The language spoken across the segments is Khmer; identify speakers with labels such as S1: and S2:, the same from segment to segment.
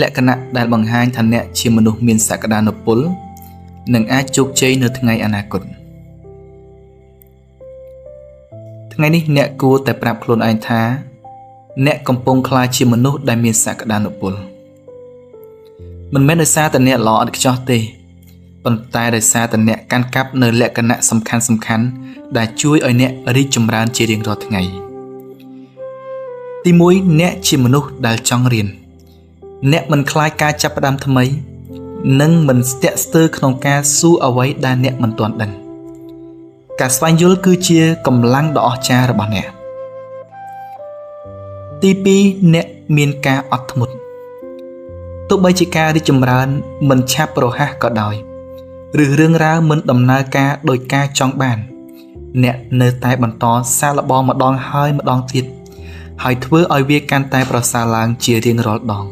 S1: លក្ខណៈដែលបង្ហាញថាអ្នកជាមនុស្សមានសក្តានុពលនិងអាចជោគជ័យនៅថ្ងៃអនាគតថ្ងៃនេះអ្នកគួរតែប្រាប់ខ្លួនឯងថាអ្នកកំពុងក្លាយជាមនុស្សដែលមានសក្តានុពលមិនមែនដោយសារតែអ្នកល្អឥតខ្ចោះទេប៉ុន្តែដោយសារតែអ្នកកាន់កាប់នៅលក្ខណៈសំខាន់ដែលជួយឲ្យអ្នករីកចម្រើនជារៀងរាល់ថ្ងៃទី1អ្នកជាមនុស្សដែលចង់រៀនអ្នកមិនខ្លាចការចាប់ផ្ដើមថ្មីនិងមិនស្ទាក់ស្ទើរក្នុងការសួរអ្វីដែលអ្នកមិនទាន់ដឹងការស្វែងយល់គឺជាកម្លាំងដ៏អស្ចារ្យរបស់អ្នកទី2អ្នកមានការអត់ធ្មត់ទោះបីជាការរីកចម្រើនមិនឆាប់រហ័សក៏ដោយឬរឿងរ៉ាវមិនដំណើរការដោយការចង់បានអ្នកនៅតែបន្តសាកល្បងម្ដងហើយម្ដងទៀតហើយធ្វើឲ្យវាកាន់តែប្រសើរឡើងជារៀងរាល់ដង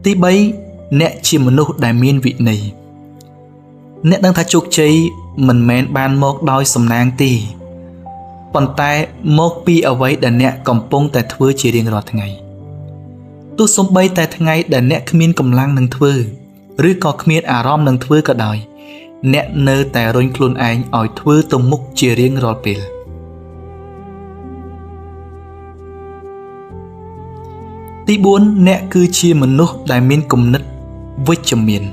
S1: ទី3អ្នកជាមនុស្សដែលមានវិន័យអ្នកដឹងថាជោគជ័យមិនមែនបានមកដោយសំណាងទេប៉ុន្តែមកពីអ្វីដែលអ្នកកំពុងតែធ្វើជារៀងរាល់ថ្ងៃទោះសូម្បីតែថ្ងៃដែលអ្នកគ្មានកម្លាំងនឹងធ្វើឬក៏គ្មានអារម្មណ៍នឹងធ្វើក៏ដោយអ្នកនៅតែរុញខ្លួនឯងឲ្យធ្វើទៅមុខជារៀងរាល់ពេលទី4អ្នកគឺជាមនុស្សដែលមានគំនិតវិជ្ជមាន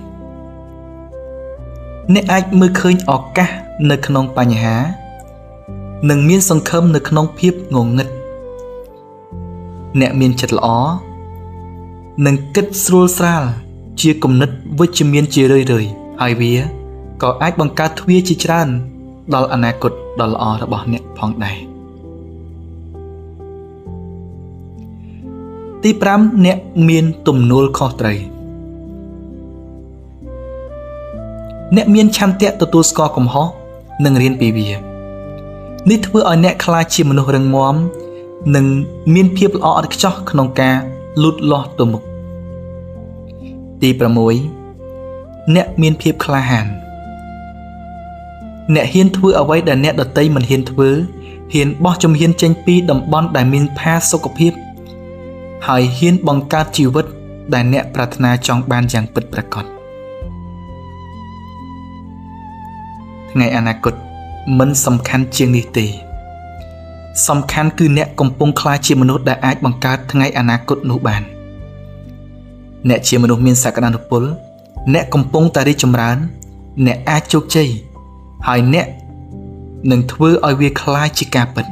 S1: អ្នកអាចមើលឃើញឱកាសនៅក្នុងបញ្ហានិងមានសង្ឃឹមនៅក្នុងភាពងងឹតអ្នកមានចិត្តល្អនិងគិតស្រួលស្រាលជាគំនិតវិជ្ជមានជារឿយៗហើយវាក៏អាចបង្កើតទ្វារជាច្រើនដល់អនាគតដ៏ល្អរបស់អ្នកផងដែរទី5អ្នកមានទំនួលខុសត្រូវអ្នកមានឆន្ទៈទទួលស្គាល់កំហុសនិងរៀនពីវានេះធ្វើឲ្យអ្នកក្លាយជាមនុស្សរឹងមាំនិងមានភាពល្អឥតខ្ចោះក្នុងការលូតលាស់ទៅមុខទី6អ្នកមានភាពក្លាហានអ្នកហ៊ានធ្វើអ្វីដែលអ្នកដទៃមិនហ៊ានធ្វើហ៊ានបោះជំហានចេញពីតំបន់ដែលមានផាសុកភាពហើយហ៊ានបង្កើតជីវិតដែលអ្នកប្រាថ្នាចង់បានយ៉ាងពិតប្រាកដថ្ងៃអនាគតមិនសំខាន់ជាងនេះទេសំខាន់គឺអ្នកកំពុងក្លាយជាមនុស្សដែលអាចបង្កើតថ្ងៃអនាគតនោះបានអ្នកជាមនុស្សមានសក្តានុពលអ្នកកំពុងតែរីកចម្រើនអ្នកអាចជោគជ័យហើយអ្នកនឹងធ្វើឲ្យវាក្លាយជាការពិត